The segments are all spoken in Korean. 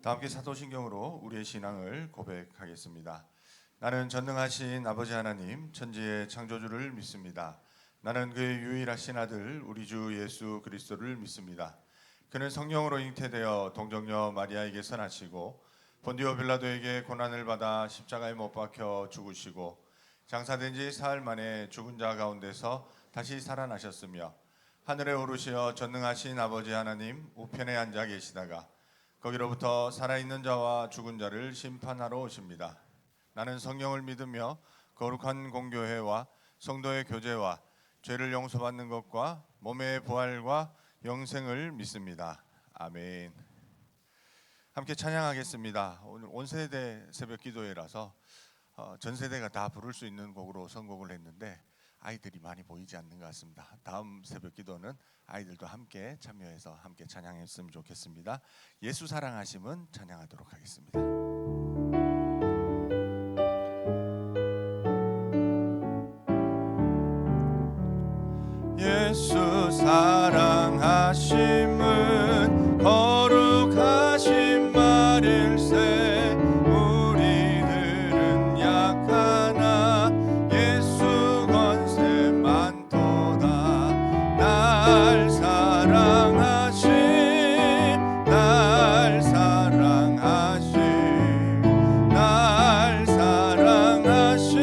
다 함께 사도신경으로 우리의 신앙을 고백하겠습니다. 나는 전능하신 아버지 하나님 천지의 창조주를 믿습니다. 나는 그의 유일하신 아들 우리 주 예수 그리스도를 믿습니다. 그는 성령으로 잉태되어 동정녀 마리아에게서 나시고 본디오 빌라도에게 고난을 받아 십자가에 못 박혀 죽으시고 장사된 지 사흘 만에 죽은 자 가운데서 다시 살아나셨으며 하늘에 오르시어 전능하신 아버지 하나님 우편에 앉아 계시다가 거기로부터 살아있는 자와 죽은 자를 심판하러 오십니다. 나는 성령을 믿으며 거룩한 공교회와 성도의 교제와 죄를 용서받는 것과 몸의 부활과 영생을 믿습니다. 아멘. 함께 찬양하겠습니다. 오늘 온 세대 새벽 기도회라서 전 세대가 다 부를 수 있는 곡으로 선곡을 했는데 아이들이 많이 보이지 않는 것 같습니다. 다음 새벽 기도는 아이들도 함께 참여해서 함께 찬양했으면 좋겠습니다. 예수 사랑하심은 찬양하도록 하겠습니다. 예수 사랑하심은 거룩하신 말일세 우리들은 약하나 예수 권세 많도다. 날 사랑하신 날 사랑하신 날 사랑하신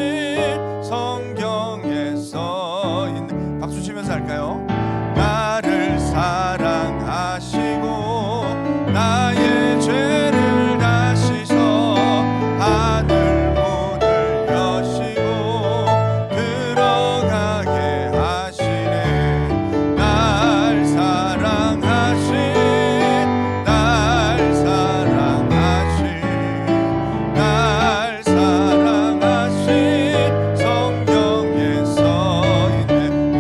성경에 써있는 박수 치면서 할까요? 나를 사랑하시고 나의 죄를 다시서 하늘 문을 여시고 들어가게 하시네. 날 사랑하신 날 사랑하신 날 사랑하신 성경에 써있네.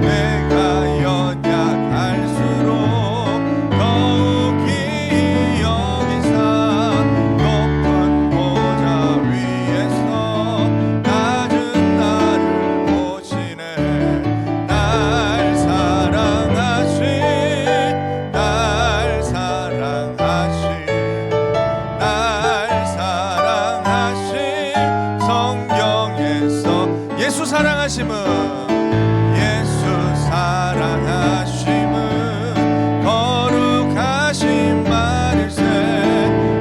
내가 연약할수록 더욱 기이 여기사 높은 보좌 위에서 낮은 나를 보시네. 날 사랑하신 날 사랑하신 날 사랑하신 성경에서 예수 사랑하심은 거룩하신 말일세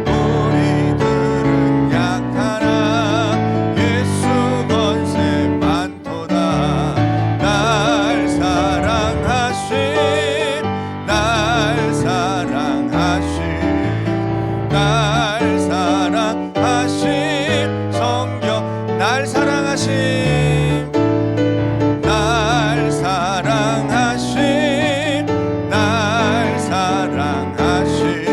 우리들은 약하나 예수 권세 많도다. 날 사랑하신 날 사랑하신 날 사랑하신 성경 날 사랑하신 날 사랑하신 날 사랑하신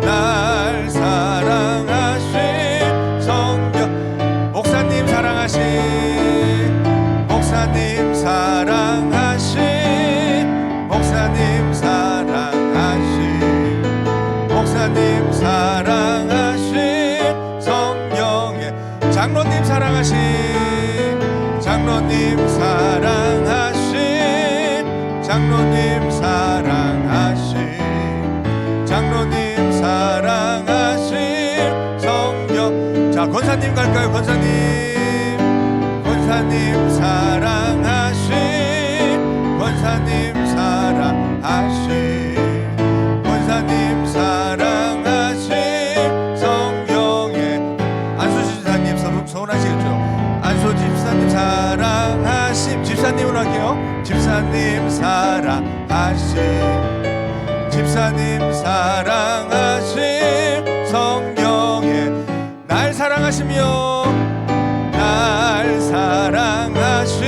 날 사랑하신 성경 목사님 사랑하신 목사님 사랑하신 목사님 사랑하신 목사님 사랑하신 성경에 장로님 사랑하신 장로님 사랑하신 장로님 사랑하신 장로님 사랑하신 성경. 자, 권사님 갈까요? 권사님 사랑하신 권사님 사랑하신 권사님 사랑하신 성경에 안수 집사님 서운하시겠죠? 안수 집사님 사랑하심 집사님으로 할게요. 집사님 사랑하심 집사님 사랑하심 성경에 날 사랑하시며 날 사랑하심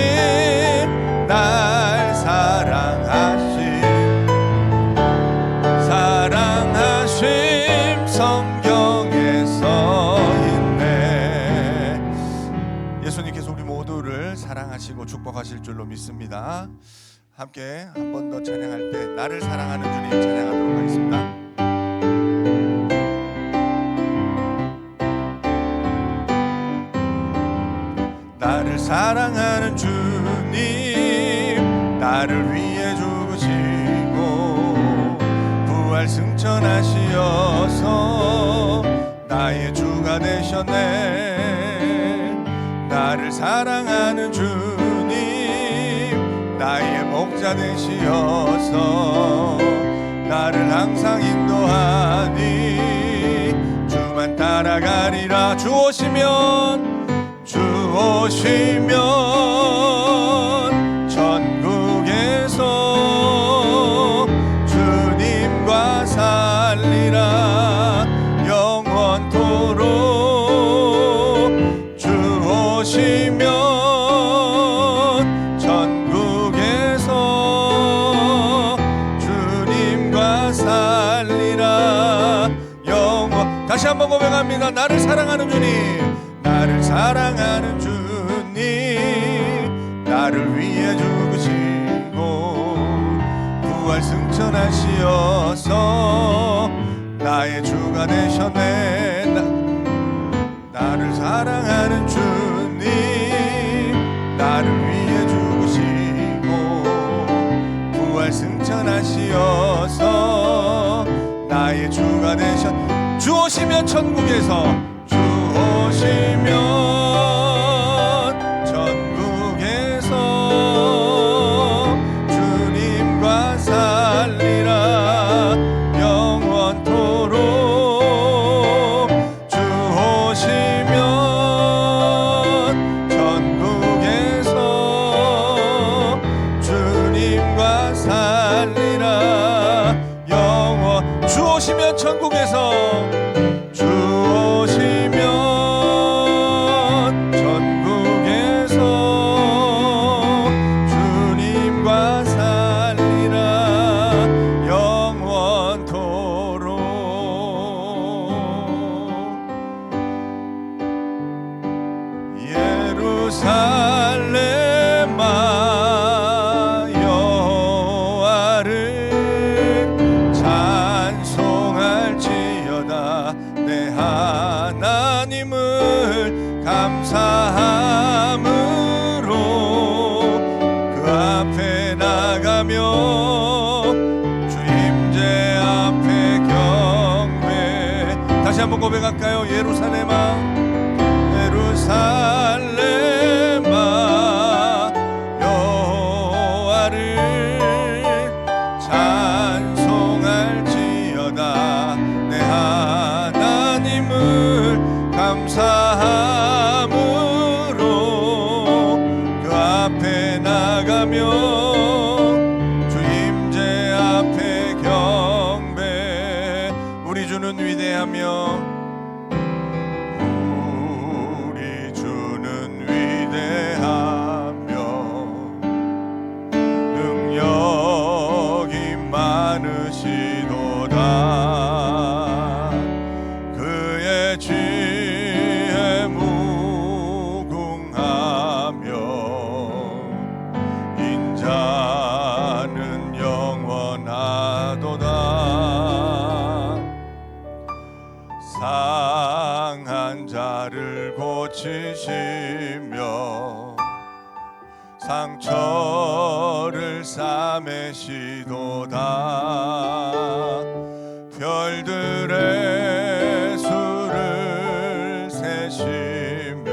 날 사랑하심 사랑하심 성경에 써있네. 예수님께서 우리 모두를 사랑하시고 축복하실 줄로 믿습니다. 함께 한 번 더 찬양할 때 나를 사랑하는 주님 찬양하도록 하겠습니다. 나를 사랑하는 주님 나를 위해 죽으시고 부활 승천하시어 되셨네. 나를 사랑하는 주님, 나의 목자 되시어서 나를 항상 인도하니 주만 따라가리라. 주 오시면 천국에서 주님과 살리라 영원토록. 주 오시면 천국에서 주님과 살리라 영원. 다시 한번 고백합니다. 나를 사랑하는 주님, 나를 사랑하는 주님, 나를 위해 죽으시고 부활 승천하시어서 나의 주가 되셨네. 나를 사랑하는 주님, 나를 위해 죽으시고 부활 승천하시어서 나의 주가 되셨. 주 오시면 천국에서, 주 오시면 천국에서 주님과 살리라 영원토록. 주 오시면 천국에서 주님과 살리라 영원. 주 오시면 천국에서, 주 오시면 천국에서 주님과 살리라 영원토록. 예루살렘아 여호와를 찬송할지어다. 내 하나님을 감사함으로 그 앞에 나가며 주 임재 앞에 경배. 다시 한번 고백할까요? 예루살렘아 예루살렘아 여호와를 찬송할지어다. 내 하나님을 감사함으로 그 앞에 나가며 주 임재 앞에 경배. 우리 주는 위대하며 우리 주는 위대하며 능력이 많으시도다. 그의 지혜 무궁하며 인자는 영원하도다. 상한 자를 고치시며 상처를 싸매시도다. 별들의 수를 세시며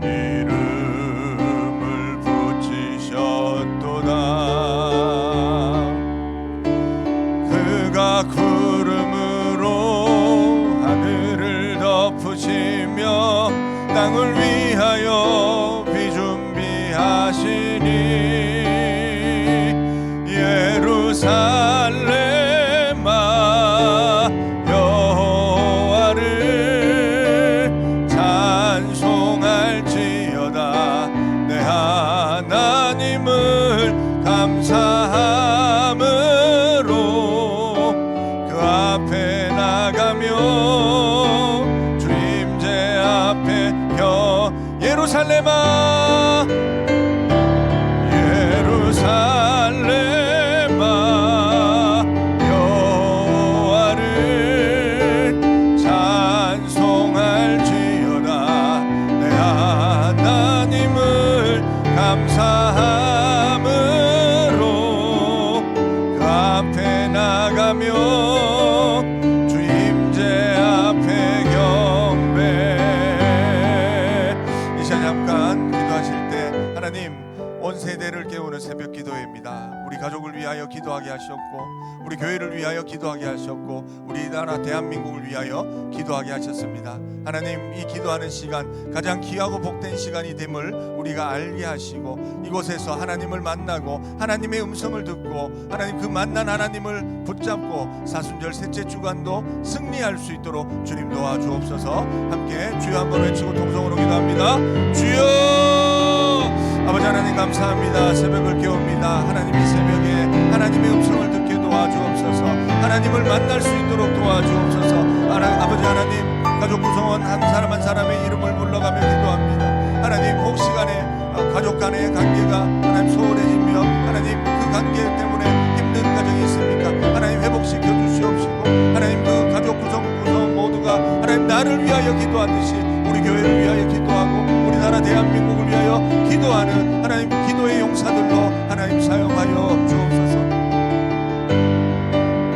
이름을 붙이셨도다. 그가 구름으로 하늘을 덮으시며 땅을 위하여 비준비하시니 예루살렘아 여호와를 찬송할지어다. 내 하나님을 감사함으로 그 앞에 나가며 주 임재 앞에 예루살렘아 예루살렘아 여호와를 찬송할지어다. 내 하나님을 감사함으로 그 앞에 나가며 주 임재 앞에 새벽 기도회입니다. 우리 가족을 위하여 기도하게 하셨고, 우리 교회를 위하여 기도하게 하셨고, 우리나라 대한민국을 위하여 기도하게 하셨습니다. 하나님, 이 기도하는 시간 가장 귀하고 복된 시간이 됨을 우리가 알게 하시고, 이곳에서 하나님을 만나고 하나님의 음성을 듣고 하나님 그 만난 하나님을 붙잡고 사순절 셋째 주간도 승리할 수 있도록 주님 도와주옵소서. 함께 주여 한번 외치고 통성으로 기도합니다. 주여! 아버지 하나님 감사합니다. 새벽을 깨웁니다. 하나님 이 새벽에 하나님의 음성을 듣게 도와주옵소서. 하나님을 만날 수 있도록 도와주옵소서. 아버지 하나님, 가족 구성원 한 사람 한 사람의 이름을 불러가며 기도합니다. 하나님, 혹 시간에 가족 간의 관계가 하나님 소홀해지며 하나님 그 관계 때문에 힘든 가정이 있습니까? 하나님 회복시켜 주시옵시고, 하나님 그 가족 구성 모두가 하나님 나를 위하여 기도하듯이 우리 교회를 위하여 기도하고 우리나라 대한민국을 위하여 기도하는 하나님 기도의 용사들로 하나님 사용하여 주옵소서.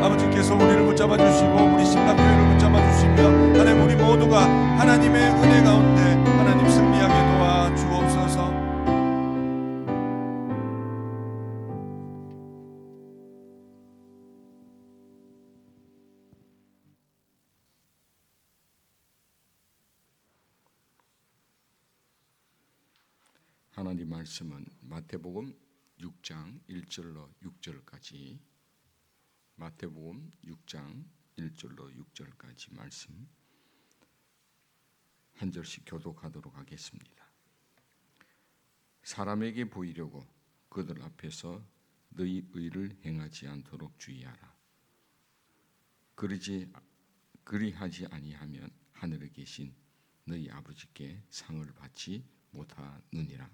아버지께서 우리를 붙잡아 주시고 우리 신학교회를 붙잡아 주시며 하나님 우리 모두가 하나님의 은혜 가운데 하나님 승리하게 도와 주옵소서. 하나님 말씀은 마태복음 6장 1절로 6절까지, 마태복음 6장 1절로 6절까지 말씀 한 절씩 교독하도록 하겠습니다. 사람에게 보이려고 그들 앞에서 너희 의를 행하지 않도록 주의하라. 그리하지 아니하면 하늘에 계신 너희 아버지께 상을 받지 못하느니라.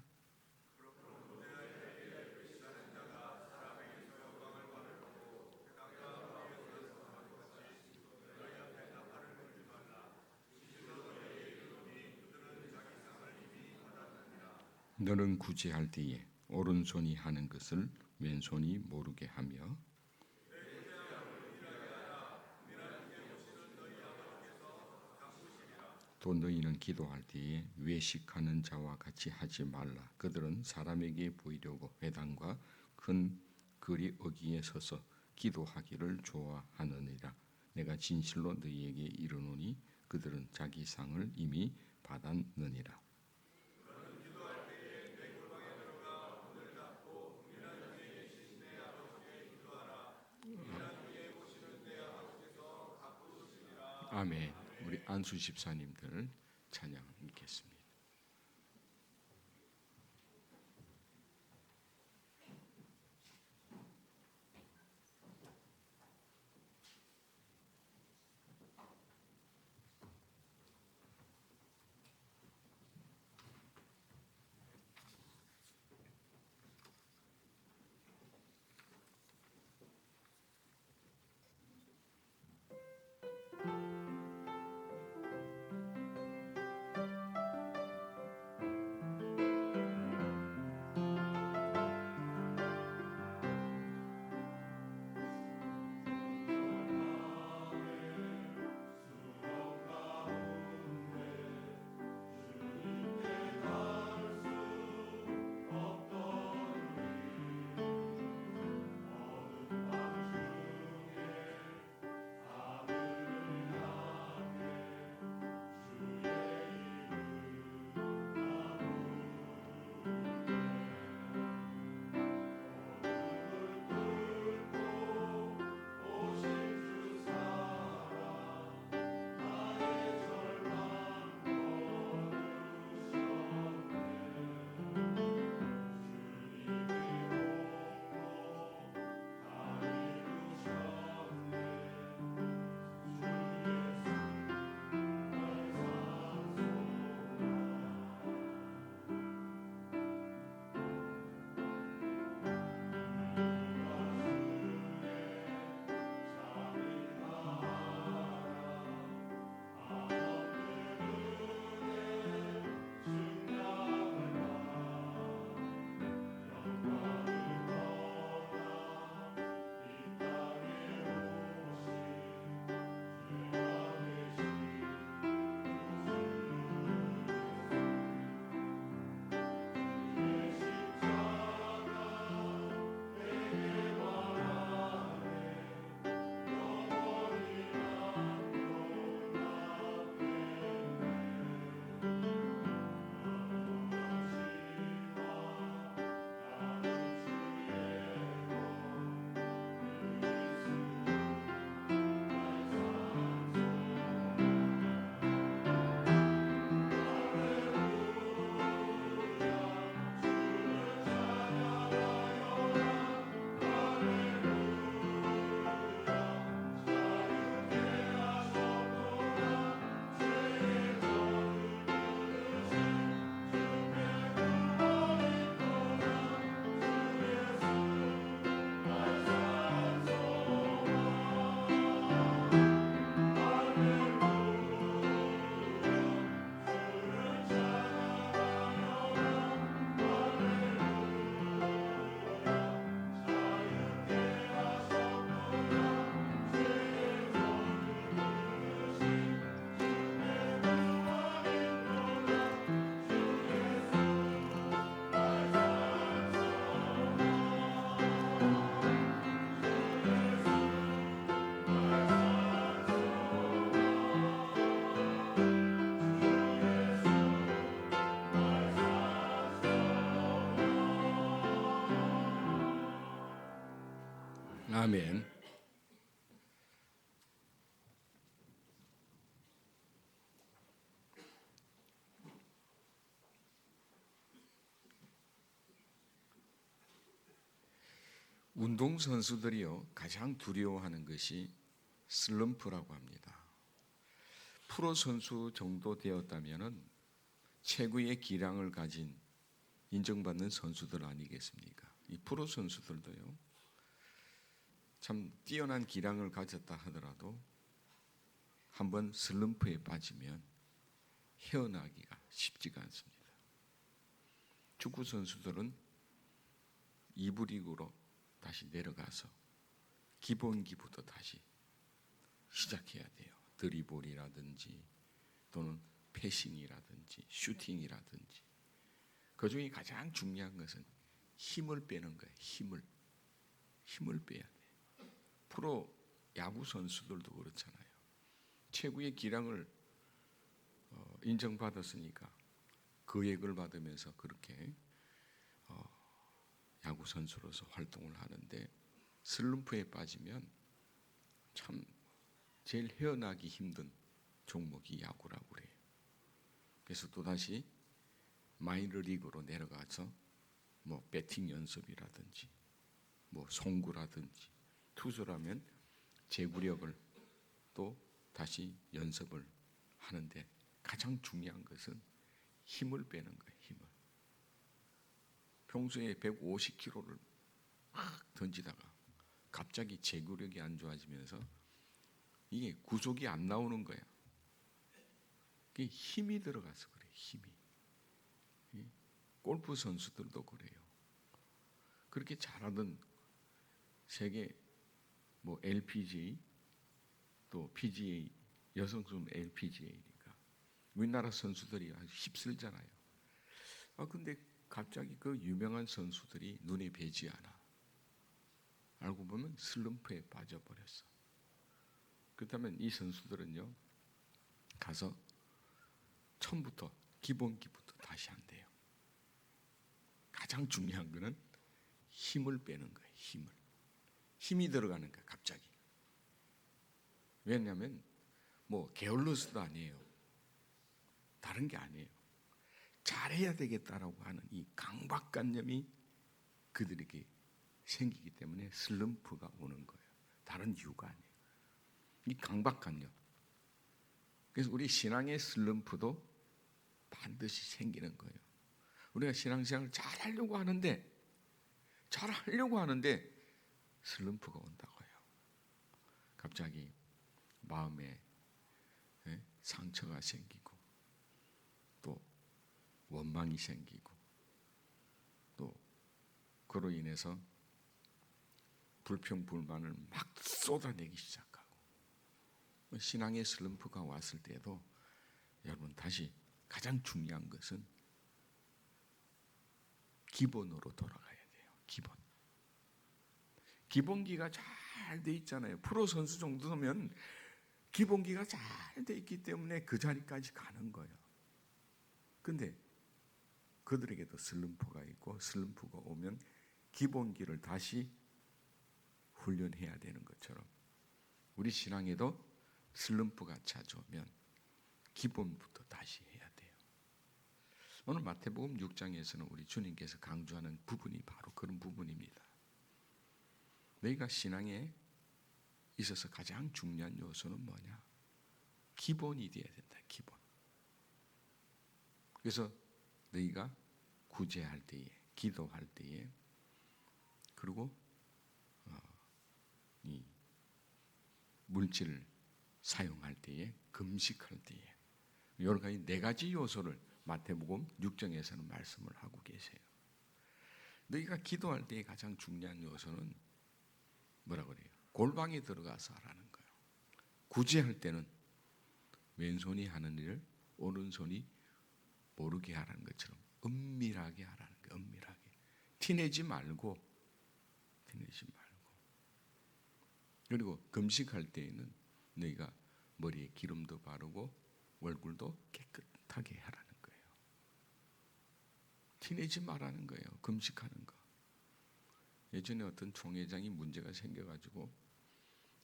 너는 구제할 때에 오른손이 하는 것을 왼손이 모르게 하며 또 너희는 기도할 때에 외식하는 자와 같이 하지 말라. 그들은 사람에게 보이려고 회당과 큰 거리 어귀에 서서 기도하기를 좋아하느니라. 내가 진실로 너희에게 이르노니 그들은 자기 상을 이미 받았느니라. 아멘. 우리 안수 집사님들 찬양 읽겠습니다. 아멘. 운동 선수들이요 가장 두려워하는 것이 슬럼프라고 합니다. 프로 선수 정도 되었다면은 최고의 기량을 가진 인정받는 선수들 아니겠습니까? 이 프로 선수들도요 참 뛰어난 기량을 가졌다 하더라도 한번 슬럼프에 빠지면 헤어나기가 쉽지가 않습니다. 축구 선수들은 2부 리그로 다시 내려가서 기본기부터 다시 시작해야 돼요. 드리블이라든지 또는 패싱이라든지 슈팅이라든지 그 중에 가장 중요한 것은 힘을 빼는 거예요. 힘을 빼야 돼요. 프로 야구 선수들도 그렇잖아요. 최고의 기량을 인정받았으니까 거액을 받으면서 그렇게 야구 선수로서 활동을 하는데 슬럼프에 빠지면 참 제일 헤어나기 힘든 종목이 야구라고 그래요. 그래서 또다시 마이너리그로 내려가서 뭐 배팅 연습이라든지 뭐 송구라든지 투수라면 제구력을 또 다시 연습을 하는데 가장 중요한 것은 힘을 빼는 거예요. 힘을. 평소에 150kg를 막 던지다가 갑자기 제구력이 안 좋아지면서 이게 구속이 안 나오는 거야. 그게 힘이 들어가서 그래. 힘이. 골프 선수들도 그래요. 그렇게 잘하던 세계 뭐 LPGA 또 PGA 여성선 LPGA니까 우리나라 선수들이 아주 휩쓸잖아요. 근데 갑자기 그 유명한 선수들이 눈에 뵈지 않아. 알고 보면 슬럼프에 빠져버렸어. 그렇다면 이 선수들은요 가서 처음부터 기본기부터 다시 한대요. 가장 중요한 거는 힘을 빼는 거예요. 힘이 들어가는 거예요. 갑자기. 왜냐하면 뭐 게을러서도 아니에요. 다른 게 아니에요. 잘해야 되겠다라고 하는 이 강박관념이 그들에게 생기기 때문에 슬럼프가 오는 거예요. 다른 이유가 아니에요. 이 강박관념. 그래서 우리 신앙의 슬럼프도 반드시 생기는 거예요. 우리가 신앙생활을 잘하려고 하는데 슬럼프가 온다고요. 갑자기 마음에 상처가 생기고 또 원망이 생기고 또 그로 인해서 불평 불만을 막 쏟아내기 시작하고 신앙의 슬럼프가 왔을 때도 여러분 다시 가장 중요한 것은 기본으로 돌아가야 돼요. 기본기가 잘 돼 있잖아요. 프로 선수 정도면 기본기가 잘 돼 있기 때문에 그 자리까지 가는 거예요. 근데 그들에게도 슬럼프가 있고 슬럼프가 오면 기본기를 다시 훈련해야 되는 것처럼 우리 신앙에도 슬럼프가 찾아오면 기본부터 다시 해야 돼요. 오늘 마태복음 6장에서는 우리 주님께서 강조하는 부분이 바로 그런 부분입니다. 너희가 신앙에 있어서 가장 중요한 요소는 뭐냐? 기본이 되어야 된다. 기본. 그래서 너희가 구제할 때에, 기도할 때에, 그리고 이 물질을 사용할 때에, 금식할 때에 여러 가지 4가지 요소를 마태복음 6장에서는 말씀을 하고 계세요. 너희가 기도할 때에 가장 중요한 요소는 뭐라고 그래요? 골방에 들어가서 하라는 거예요. 구제할 때는 왼손이 하는 일을 오른손이 모르게 하라는 것처럼 은밀하게 하라는 거예요. 은밀하게. 티내지 말고. 그리고 금식할 때에는 너희가 머리에 기름도 바르고 얼굴도 깨끗하게 하라는 거예요. 티내지 말라는 거예요. 금식하는 거. 예전에 어떤 총회장이 문제가 생겨가지고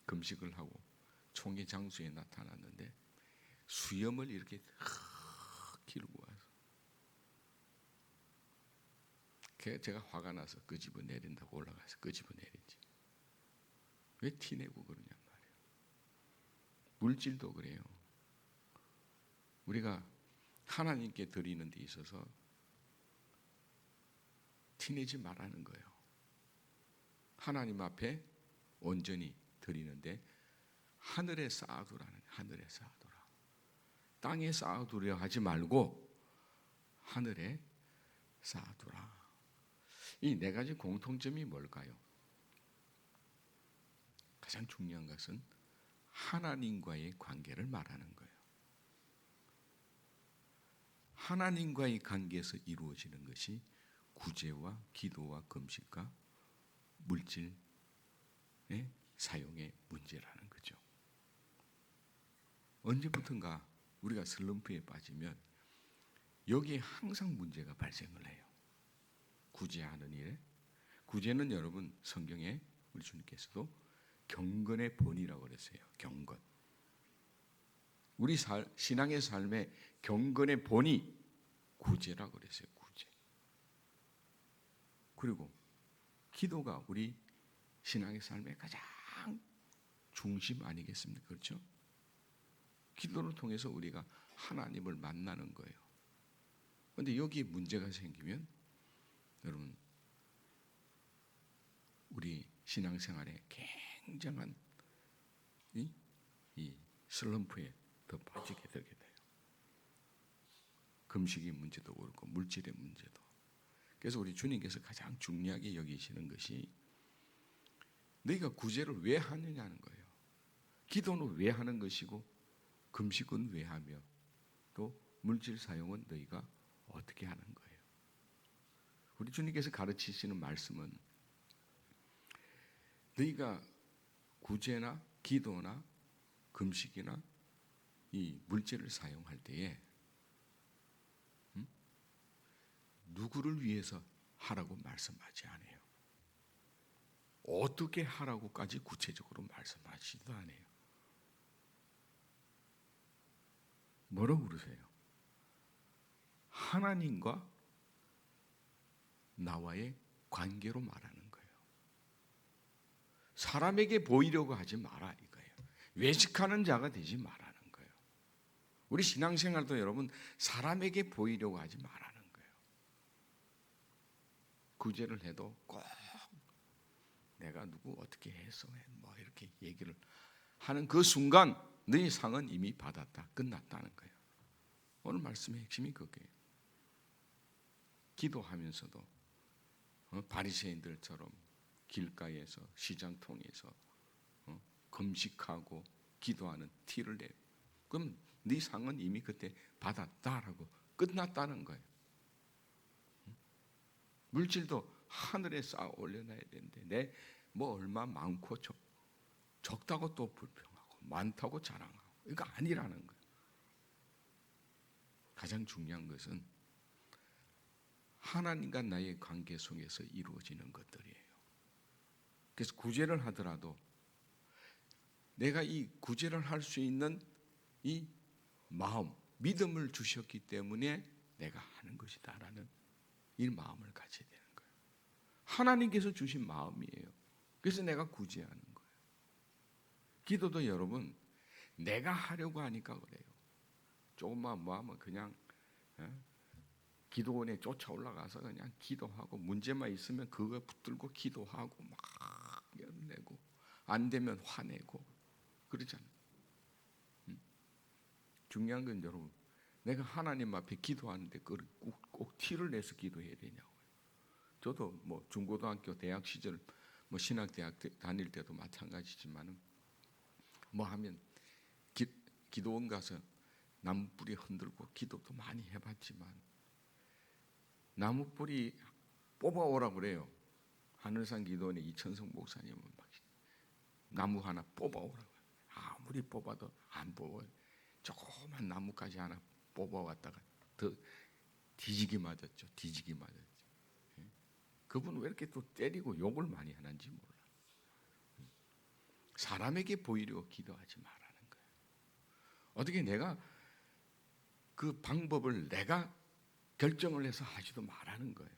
금식을 하고 총회 장소에 나타났는데 수염을 이렇게 길고 와서 제가 화가 나서 끄집어 내린다고 올라가서 끄집어 내리지. 왜 티내고 그러냔 말이에요. 물질도 그래요. 우리가 하나님께 드리는 데 있어서 티내지 말라는 거예요. 하나님 앞에 온전히 드리는데 하늘에 쌓아두라는 거예요. 하늘에 쌓아두라. 땅에 쌓아두려 하지 말고 하늘에 쌓아두라. 이 네 가지 공통점이 뭘까요? 가장 중요한 것은 하나님과의 관계를 말하는 거예요. 하나님과의 관계에서 이루어지는 것이 구제와 기도와 금식과 물질의 사용의 문제라는 거죠. 언제부턴가 우리가 슬럼프에 빠지면 여기에 항상 문제가 발생을 해요. 구제하는 일에. 구제는 여러분 성경에 우리 주님께서도 경건의 본이라고 그랬어요. 경건. 우리 신앙의 삶의 경건의 본이 구제라고 그랬어요. 구제. 그리고 기도가 우리 신앙의 삶의 가장 중심 아니겠습니까? 그렇죠? 기도를 통해서 우리가 하나님을 만나는 거예요. 그런데 여기에 문제가 생기면 여러분 우리 신앙생활에 굉장한 이 슬럼프에 더 빠지게 되게 돼요. 금식의 문제도 그렇고 물질의 문제도. 그래서 우리 주님께서 가장 중요하게 여기시는 것이 너희가 구제를 왜 하느냐는 거예요. 기도는 왜 하는 것이고 금식은 왜 하며 또 물질 사용은 너희가 어떻게 하는 거예요. 우리 주님께서 가르치시는 말씀은 너희가 구제나 기도나 금식이나 이 물질을 사용할 때에 누구를 위해서 하라고 말씀하지 않아요. 어떻게 하라고까지 구체적으로 말씀하시지도 않아요. 뭐라고 그러세요? 하나님과 나와의 관계로 말하는 거예요. 사람에게 보이려고 하지 마라 이거예요. 외식하는 자가 되지 말라는 거예요. 우리 신앙생활도 여러분 사람에게 보이려고 하지 말라는 거예요. 구제를 해도 꼭 내가 누구 어떻게 해서 뭐 이렇게 얘기를 하는 그 순간 너희 상은 이미 받았다. 끝났다는 거예요. 오늘 말씀의 핵심이 그거예요. 기도하면서도 바리새인들처럼 길가에서 시장통에서 금식하고 기도하는 티를 내요. 그럼 네 상은 이미 그때 받았다라고 끝났다는 거예요. 물질도 하늘에 쌓아 올려놔야 되는데 내 뭐 얼마 많고 적다고 또 불평하고 많다고 자랑하고 이거 아니라는 거예요. 가장 중요한 것은 하나님과 나의 관계 속에서 이루어지는 것들이에요. 그래서 구제를 하더라도 내가 이 구제를 할 수 있는 이 마음, 믿음을 주셨기 때문에 내가 하는 것이다라는 이 마음을 가져야 되는 거예요. 하나님께서 주신 마음이에요. 그래서 내가 구제하는 거예요. 기도도 여러분 내가 하려고 하니까 그래요. 조금만 뭐 하면 그냥 기도원에 쫓아 올라가서 그냥 기도하고 문제만 있으면 그거 붙들고 기도하고 막 열내고 안 되면 화내고 그러잖아요. 중요한 건 여러분 내가 하나님 앞에 기도하는데 꼭 티를 내서 기도해야 되냐고요. 저도 뭐 중고등학교 대학 시절 뭐 신학대학 다닐 때도 마찬가지지만은 뭐 하면 기도원 가서 나무뿌리 흔들고 기도도 많이 해봤지만 나무뿌리 뽑아오라 그래요. 하늘산 기도원의 이천성 목사님은 막 나무 하나 뽑아오라고. 아무리 뽑아도 안 뽑아요. 조그만 나무까지 하나 뽑아왔다가 더 뒤지게 맞았죠. 뒤지게 맞았죠. 그분 왜 이렇게 또 때리고 욕을 많이 하는지 몰라. 사람에게 보이려고 기도하지 말라는 거예요. 어떻게 내가 그 방법을 내가 결정을 해서 하지도 말라는 거예요.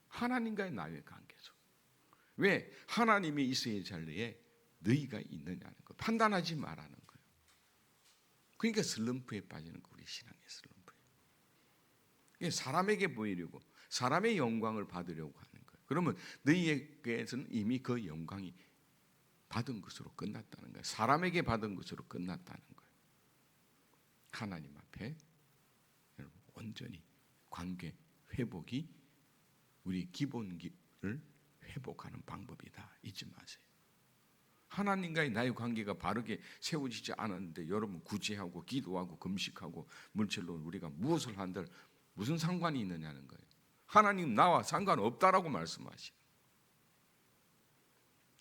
하나님과의 나의 관계에서. 왜 하나님이 있어야 자리에 너희가 있느냐는 거 판단하지 말라는 거예요. 그러니까 슬럼프에 빠지는 거 우리 신앙의 슬럼프예요. 사람에게 보이려고 사람의 영광을 받으려고 하는 거예요. 그러면 너희에게서는 이미 그 영광이 받은 것으로 끝났다는 거예요. 사람에게 받은 것으로 끝났다는 거예요. 하나님 앞에 여러분 온전히 관계 회복이 우리 기본기를 회복하는 방법이다. 잊지 마세요. 하나님과의 나의 관계가 바르게 세워지지 않았는데 여러분 구제하고 기도하고 금식하고 물질로 우리가 무엇을 한들 무슨 상관이 있느냐는 거예요. 하나님 나와 상관없다라고 말씀하시죠.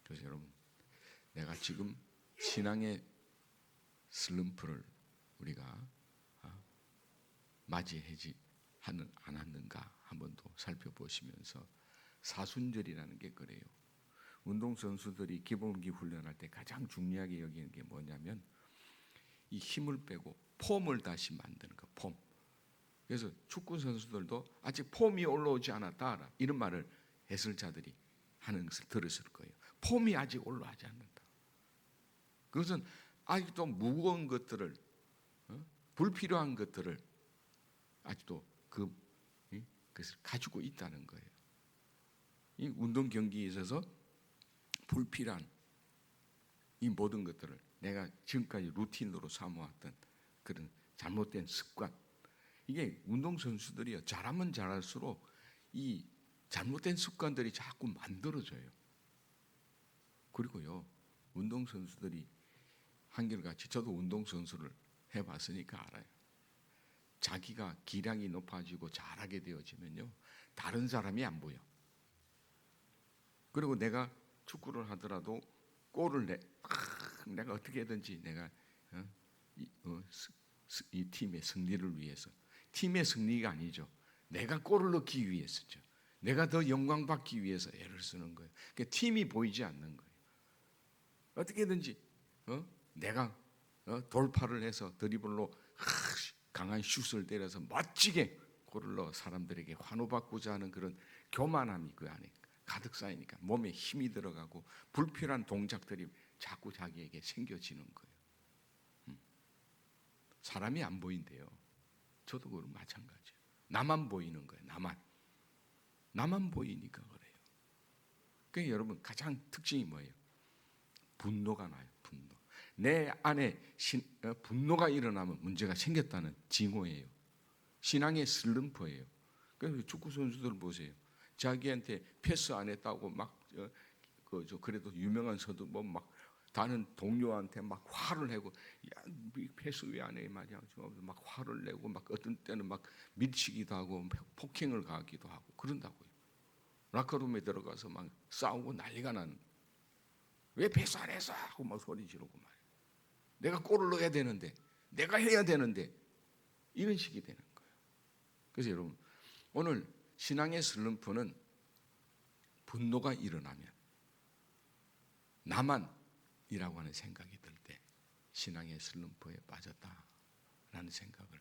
그래서 여러분 내가 지금 신앙의 슬럼프를 우리가 맞이하지 않았는가 한번 더 살펴보시면서 사순절이라는 게 그래요. 운동선수들이 기본기 훈련할 때 가장 중요하게 여기는 게 뭐냐면 이 힘을 빼고 폼을 다시 만드는 거, 폼. 그래서 축구 선수들도 아직 폼이 올라오지 않았다 이런 말을 해설자들이 하는 것을 들었을 거예요. 폼이 아직 올라오지 않는다. 그것은 아직도 무거운 것들을 불필요한 것들을 아직도 그것을 가지고 있다는 거예요. 이 운동 경기에 있어서 불필요한 이 모든 것들을 내가 지금까지 루틴으로 삼아왔던 그런 잘못된 습관, 이게 운동선수들이요 잘하면 잘할수록 이 잘못된 습관들이 자꾸 만들어져요. 그리고요 운동선수들이 한결같이 저도 운동선수를 해봤으니까 알아요. 자기가 기량이 높아지고 잘하게 되어지면요 다른 사람이 안 보여. 그리고 내가 축구를 하더라도 골을 내가 어떻게든지 내가 이 팀의 승리를 위해서, 팀의 승리가 아니죠. 내가 골을 넣기 위해서죠. 내가 더 영광 받기 위해서 애를 쓰는 거예요. 그러니까 팀이 보이지 않는 거예요. 어떻게든지 내가 돌파를 해서 드리블로 강한 슛을 때려서 멋지게 골을 넣어 사람들에게 환호받고자 하는 그런 교만함이 그 안에 가득 쌓이니까 몸에 힘이 들어가고 불필요한 동작들이 자꾸 자기에게 생겨지는 거예요. 사람이 안 보인대요. 저도 그럼 마찬가지예요. 나만 보이는 거예요. 나만 보이니까 그래요. 그러니까 여러분 가장 특징이 뭐예요? 분노가 나요. 분노. 내 안에 분노가 일어나면 문제가 생겼다는 징후예요. 신앙의 슬럼프예요. 그래서 축구 선수들 보세요. 자기한테 패스 안 했다고 막 그래도 유명한 선수 막 다른 동료한테 막 화를 내고 야 패스 왜 안 해 말이야 막 화를 내고 막 어떤 때는 막 밀치기도 하고 폭행을 가하기도 하고 그런다고요. 라커룸에 들어가서 막 싸우고 난리가 나는. 왜 패스 안 했어 하고 막 소리 지르고 말이야. 내가 골을 넣어야 되는데 내가 해야 되는데 이런 식이 되는 거예요. 그래서 여러분 오늘 신앙의 슬럼프는 분노가 일어나면 나만이라고 하는 생각이 들 때 신앙의 슬럼프에 빠졌다라는 생각을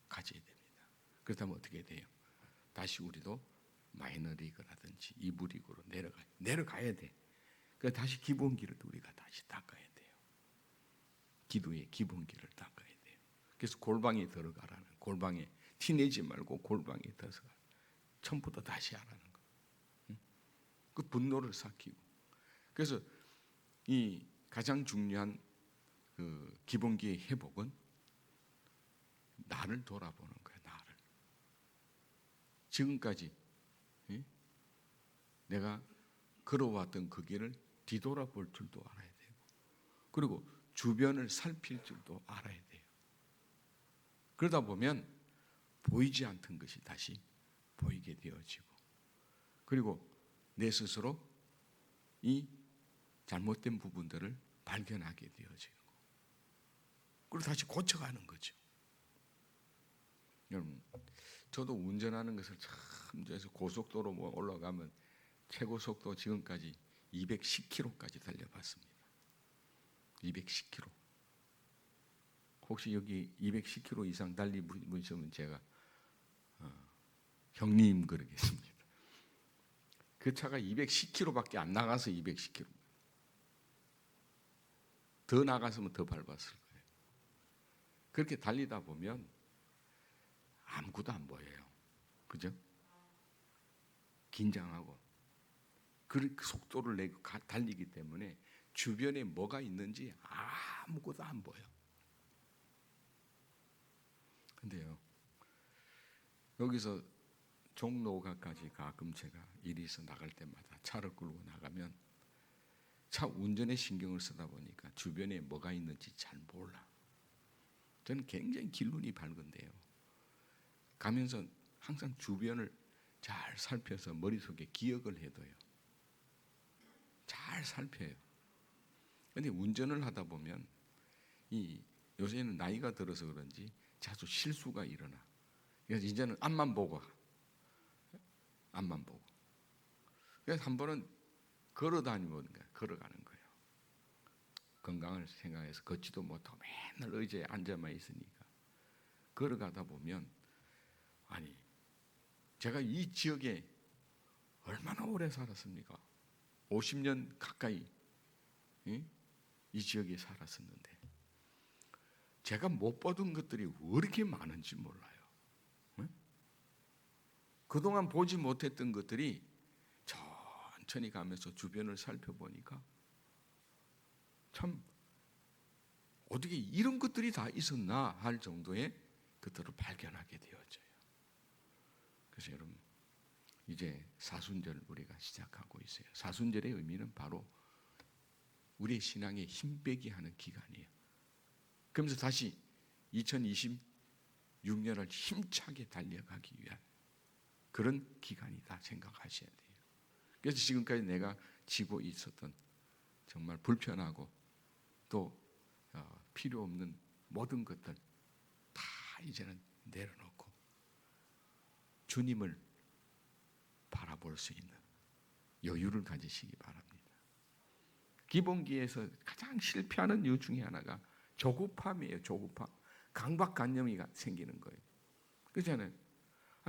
가져야 됩니다. 그렇다면 어떻게 돼요? 다시 우리도 마이너리그라든지 2부 리그로 내려가야 돼. 그 다시 기본기를 우리가 다시 닦아야 돼요. 기도의 기본기를 닦아야 돼요. 그래서 골방에 들어가라는 골방에 티내지 말고 골방에 들어가 처음부터 다시 하라는 거. 그 분노를 삭히고. 그래서 이 가장 중요한 그 기본기의 회복은 나를 돌아보는 거예요. 나를. 지금까지 내가 걸어왔던 그 길을 뒤돌아볼 줄도 알아야 되고, 그리고 주변을 살필 줄도 알아야 돼요. 그러다 보면 보이지 않던 것이 다시 보이게 되어지고, 그리고 내 스스로 이 잘못된 부분들을 발견하게 되어지고, 그리고 다시 고쳐가는 거죠. 여러분, 저도 운전하는 것을 참 좋아해서 고속도로 뭐 올라가면 최고 속도 지금까지 210km까지 달려봤습니다. 210km. 혹시 여기 210km 이상 달린 분 있으면 제가 형님 그러겠습니다. 그 차가 210km밖에 안 나가서 210km. 더 나갔으면 더 밟았을 거예요. 그렇게 달리다 보면 아무것도 안 보여요. 그죠? 긴장하고 그 속도를 내고 달리기 때문에 주변에 뭐가 있는지 아무것도 안 보여. 근데요, 여기서 종로가까지 가끔 제가 일이 있어 나갈 때마다 차를 끌고 나가면 차 운전에 신경을 쓰다 보니까 주변에 뭐가 있는지 잘 몰라. 저는 굉장히 길눈이 밝은데요. 가면서 항상 주변을 잘 살펴서 머릿속에 기억을 해둬요. 잘 살펴요. 그런데 운전을 하다 보면 요새는 나이가 들어서 그런지 자주 실수가 일어나. 그래서 이제는 앞만 보고. 그래서 한 번은 걸어가는 거예요. 건강을 생각해서 걷지도 못하고 맨날 의자에 앉아만 있으니까 걸어가다 보면 제가 이 지역에 얼마나 오래 살았습니까? 50년 가까이 이 지역에 살았었는데 제가 못 보던 것들이 왜 이렇게 많은지 몰라요. 그동안 보지 못했던 것들이 천천히 가면서 주변을 살펴보니까 참 어떻게 이런 것들이 다 있었나 할 정도의 것들을 발견하게 되어져요. 그래서 여러분 이제 사순절 우리가 시작하고 있어요. 사순절의 의미는 바로 우리의 신앙에 힘 빼기 하는 기간이에요. 그러면서 다시 2026년을 힘차게 달려가기 위한 그런 기간이다 생각하셔야 돼요. 그래서 지금까지 내가 지고 있었던 정말 불편하고 또 필요 없는 모든 것들 다 이제는 내려놓고 주님을 바라볼 수 있는 여유를 가지시기 바랍니다. 기본기에서 가장 실패하는 이유 중에 하나가 조급함이에요. 조급함. 강박관념이 생기는 거예요. 그렇잖아요.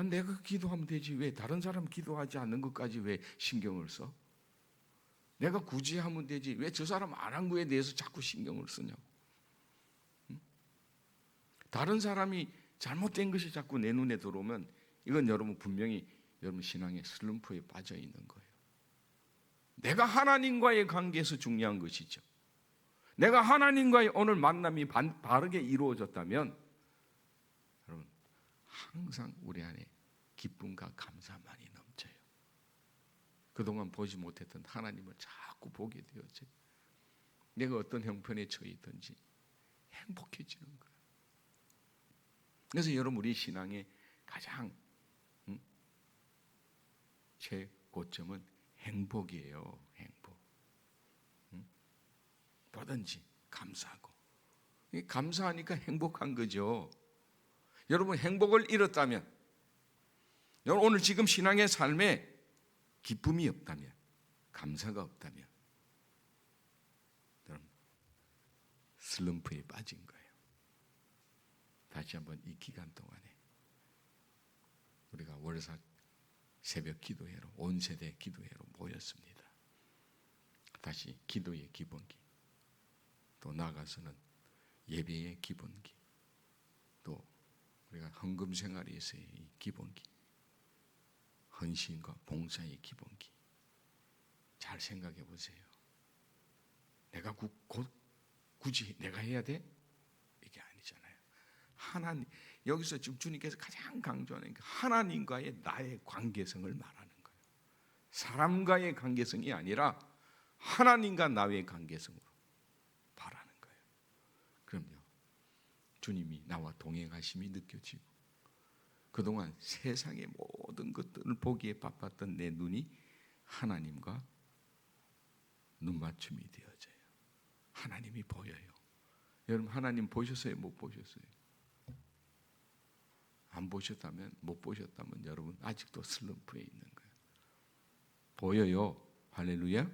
내가 기도하면 되지 왜 다른 사람 기도하지 않는 것까지 왜 신경을 써? 내가 굳이 하면 되지 왜 저 사람 안 한 거에 대해서 자꾸 신경을 쓰냐고. 다른 사람이 잘못된 것이 자꾸 내 눈에 들어오면 이건 여러분 분명히 여러분 신앙의 슬럼프에 빠져 있는 거예요. 내가 하나님과의 관계에서 중요한 것이죠. 내가 하나님과의 오늘 만남이 바르게 이루어졌다면 여러분 항상 우리 안에 기쁨과 감사만이 넘쳐요. 그동안 보지 못했던 하나님을 자꾸 보게 되어져요. 내가 어떤 형편에 처해 있든지 행복해지는 거예요. 그래서 여러분 우리 신앙의 가장 최고점은 행복이에요. 행복. 뭐든지 감사하고. 감사하니까 행복한 거죠. 여러분 행복을 잃었다면, 여러분 오늘 지금 신앙의 삶에 기쁨이 없다면, 감사가 없다면 여러분 슬럼프에 빠진 거예요. 다시 한번 이 기간 동안에 우리가 월삭 새벽 기도회로 온 세대 기도회로 모였습니다. 다시 기도의 기본기, 또 나아가서는 예배의 기본기, 또 우리가 헌금 생활에서의 이 기본기, 헌신과 봉사의 기본기 잘 생각해 보세요. 내가 굳이 내가 해야 돼? 이게 아니잖아요. 하나님, 여기서 지금 주님께서 가장 강조하는 게 하나님과의 나의 관계성을 말하는 거예요. 사람과의 관계성이 아니라 하나님과 나의 관계성으로 바라는 거예요. 그럼요, 주님이 나와 동행하심이 느껴지고 그동안 세상의 모든 것들을 보기에 바빴던 내 눈이 하나님과 눈맞춤이 되어져요. 하나님이 보여요. 여러분 하나님 보셨어요? 못 보셨어요? 안 보셨다면, 못 보셨다면 여러분 아직도 슬럼프에 있는 거예요. 보여요. 할렐루야.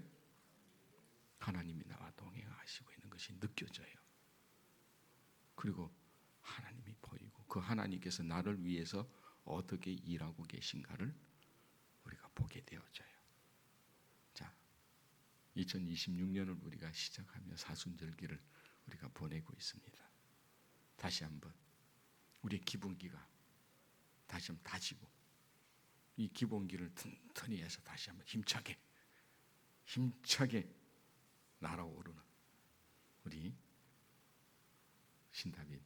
하나님이 나와 동행하시고 있는 것이 느껴져요. 그리고 하나님이 보이고 그 하나님께서 나를 위해서 어떻게 일하고 계신가를 우리가 보게 되어져요. 자, 2026년을 우리가 시작하며 사순절기를 우리가 보내고 있습니다. 다시 한번 우리의 기본기가 다시 한번 다지고 이 기본기를 튼튼히 해서 다시 한번 힘차게 날아오르는 우리 신다빈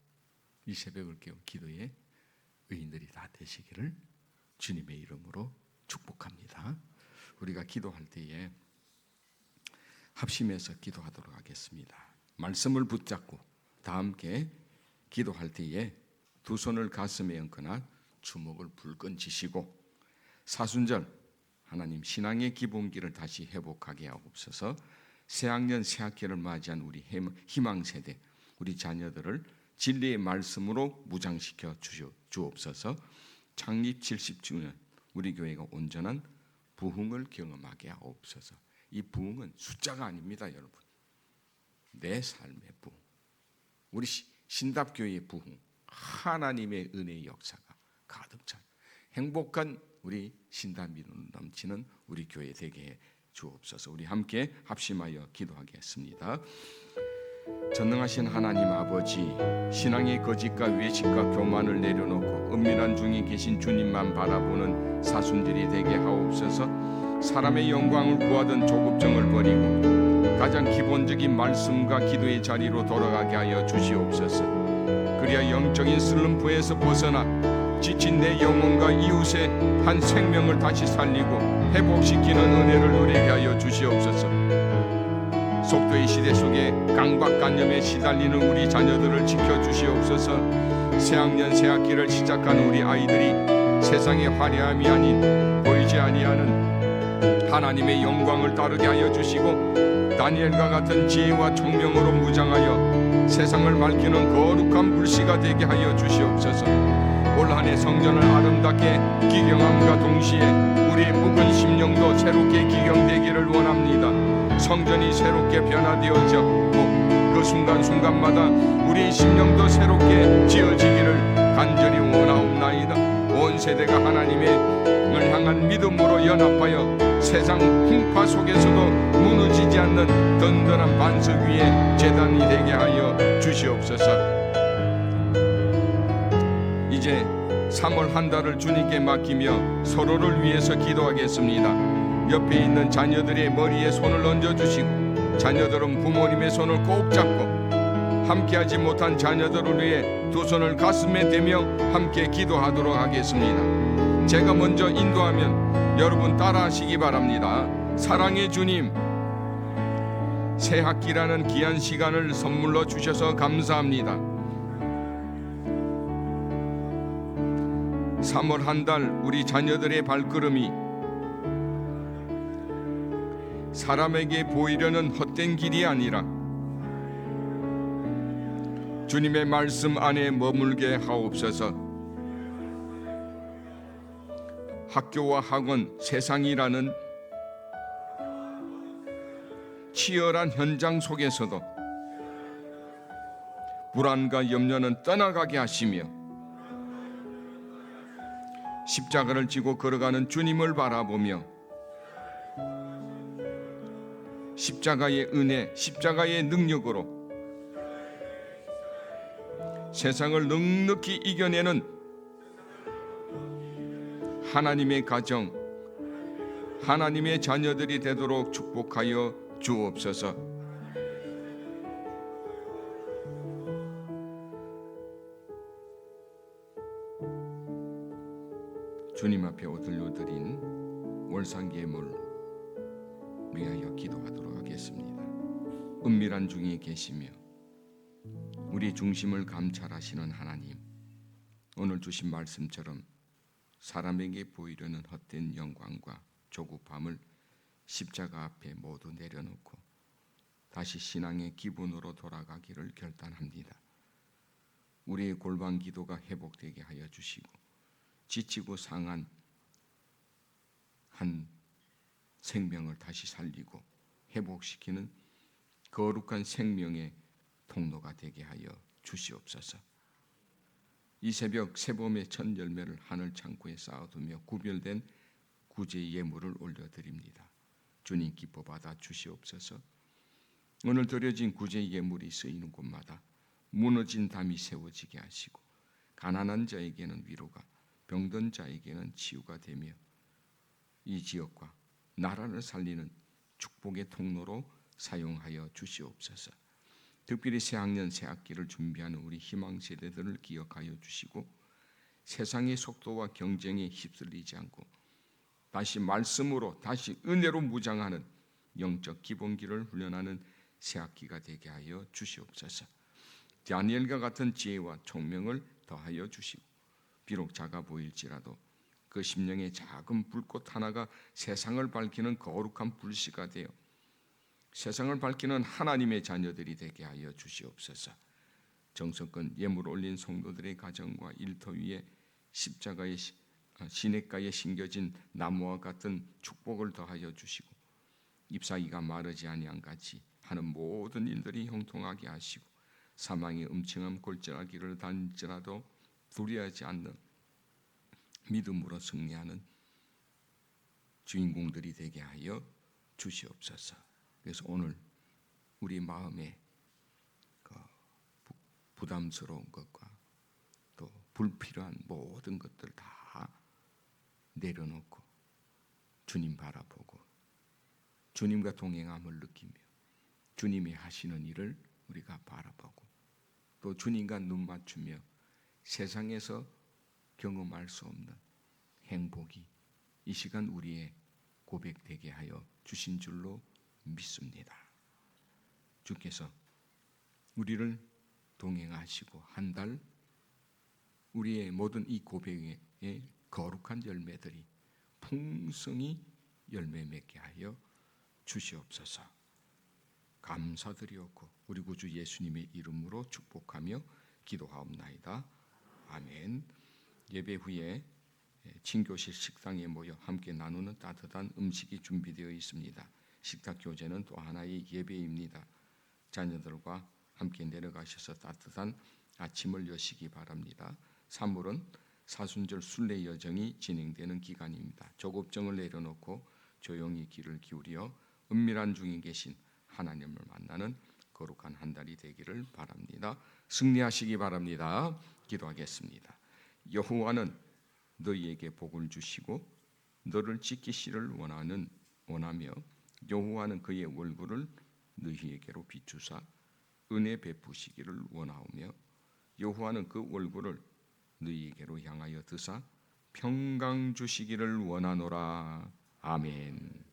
이 새벽을 깨운 기도의 의인들이 다 되시기를 주님의 이름으로 축복합니다. 우리가 기도할 때에 합심해서 기도하도록 하겠습니다. 말씀을 붙잡고 다 함께 기도할 때에 두 손을 가슴에 얹거나 주먹을 불끈 쥐시고 사순절 하나님 신앙의 기본기를 다시 회복하게 하옵소서. 새학년 새학기를 맞이한 우리 희망세대 우리 자녀들을 진리의 말씀으로 무장시켜 주옵소서. 창립 70주년 우리 교회가 온전한 부흥을 경험하게 하옵소서. 이 부흥은 숫자가 아닙니다, 여러분. 내 삶의 부흥, 우리 신답교회의 부흥, 하나님의 은혜의 역사가 가득 찬 행복한 우리 신답민으로 넘치는 우리 교회 되게 해 주옵소서. 우리 함께 합심하여 기도하겠습니다. 전능하신 하나님 아버지, 신앙의 거짓과 외식과 교만을 내려놓고 은밀한 중에 계신 주님만 바라보는 사순절이 되게 하옵소서. 사람의 영광을 구하던 조급증을 버리고 가장 기본적인 말씀과 기도의 자리로 돌아가게 하여 주시옵소서. 그리하 영적인 슬럼프에서 벗어나 지친 내 영혼과 이웃의 한 생명을 다시 살리고 회복시키는 은혜를 누리게 하여 주시옵소서. 속도의 시대 속에 강박관념에 시달리는 우리 자녀들을 지켜주시옵소서. 새학년 새학기를 시작한 우리 아이들이 세상의 화려함이 아닌 보이지 아니하는 하나님의 영광을 따르게 하여 주시고 다니엘과 같은 지혜와 총명으로 무장하여 세상을 밝히는 거룩한 불씨가 되게 하여 주시옵소서. 올 한 해 성전을 아름답게 기경함과 동시에 우리의 묵은 심령도 새롭게 기경되기를 원합니다. 성전이 새롭게 변화되어졌고 그 순간순간마다 우리의 심령도 새롭게 지어지기를 간절히 원하옵나이다. 온 세대가 하나님을 향한 믿음으로 연합하여 세상 풍파 속에서도 무너지지 않는 든든한 반석 위에 제단이 되게 하여 주시옵소서. 이제 3월 한 달을 주님께 맡기며 서로를 위해서 기도하겠습니다. 옆에 있는 자녀들의 머리에 손을 얹어주시고 자녀들은 부모님의 손을 꼭 잡고 함께하지 못한 자녀들을 위해 두 손을 가슴에 대며 함께 기도하도록 하겠습니다. 제가 먼저 인도하면 여러분 따라하시기 바랍니다. 사랑의 주님, 새 학기라는 귀한 시간을 선물로 주셔서 감사합니다. 3월 한 달 우리 자녀들의 발걸음이 사람에게 보이려는 헛된 길이 아니라 주님의 말씀 안에 머물게 하옵소서. 학교와 학원, 세상이라는 치열한 현장 속에서도 불안과 염려는 떠나가게 하시며 십자가를 지고 걸어가는 주님을 바라보며 십자가의 은혜, 십자가의 능력으로 세상을 넉넉히 이겨내는 하나님의 가정, 하나님의 자녀들이 되도록 축복하여 주옵소서. 주님 앞에 올려드린 월상예물 위하여 기도하도록 하겠습니다. 은밀한 중에 계시며 우리 중심을 감찰하시는 하나님, 오늘 주신 말씀처럼 사람에게 보이려는 헛된 영광과 조급함을 십자가 앞에 모두 내려놓고 다시 신앙의 기본으로 돌아가기를 결단합니다. 우리의 골방 기도가 회복되게 하여 주시고 지치고 상한 한 생명을 다시 살리고 회복시키는 거룩한 생명의 통로가 되게 하여 주시옵소서. 이 새벽 새봄의 첫 열매를 하늘 창고에 쌓아두며 구별된 구제 예물을 올려드립니다. 주님 기뻐 받아 주시옵소서. 오늘 드려진 구제 예물이 쓰이는 곳마다 무너진 담이 세워지게 하시고 가난한 자에게는 위로가, 병든 자에게는 치유가 되며 이 지역과 나라를 살리는 축복의 통로로 사용하여 주시옵소서. 특별히 새학년 새학기를 준비하는 우리 희망 세대들을 기억하여 주시고 세상의 속도와 경쟁에 휩쓸리지 않고 다시 말씀으로 다시 은혜로 무장하는 영적 기본기를 훈련하는 새학기가 되게 하여 주시옵소서. 다니엘과 같은 지혜와 총명을 더하여 주시고 비록 작아 보일지라도 그 심령의 작은 불꽃 하나가 세상을 밝히는 거룩한 불씨가 되어 세상을 밝히는 하나님의 자녀들이 되게 하여 주시옵소서. 정성껏 예물 올린 성도들의 가정과 일터 위에 십자가의 시냇가에 심겨진 나무와 같은 축복을 더하여 주시고 잎사귀가 마르지 아니한 같이 하는 모든 일들이 형통하게 하시고 사망의 음침한 골짜기를 다닐지라도 두려워하지 않는 믿음으로 승리하는 주인공들이 되게 하여 주시옵소서. 그래서 오늘 우리 마음에 부담스러운 것과 또 불필요한 모든 것들 다 내려놓고 주님 바라보고 주님과 동행함을 느끼며 주님이 하시는 일을 우리가 바라보고 또 주님과 눈 맞추며 세상에서 경험할 수 없는 행복이 이 시간 우리의 고백되게 하여 주신 줄로 믿습니다. 주께서 우리를 동행하시고 한 달 우리의 모든 이 고백의 거룩한 열매들이 풍성히 열매 맺게 하여 주시옵소서. 감사드리옵고 우리 구주 예수님의 이름으로 축복하며 기도하옵나이다. 아멘. 예배 후에 친교실 식당에 모여 함께 나누는 따뜻한 음식이 준비되어 있습니다. 식탁 교제는 또 하나의 예배입니다. 자녀들과 함께 내려가셔서 따뜻한 아침을 여시기 바랍니다. 3월은 사순절 순례 여정이 진행되는 기간입니다. 조급증을 내려놓고 조용히 귀를 기울여 은밀한 중에 계신 하나님을 만나는 거룩한 한 달이 되기를 바랍니다. 승리하시기 바랍니다. 기도하겠습니다. 여호와는 너희에게 복을 주시고 너를 지키시를 원하며 여호와는 그의 얼굴을 너희에게로 비추사 은혜 베푸시기를 원하오며 여호와는 그 얼굴을 너희에게로 향하여 드사 평강 주시기를 원하노라. 아멘.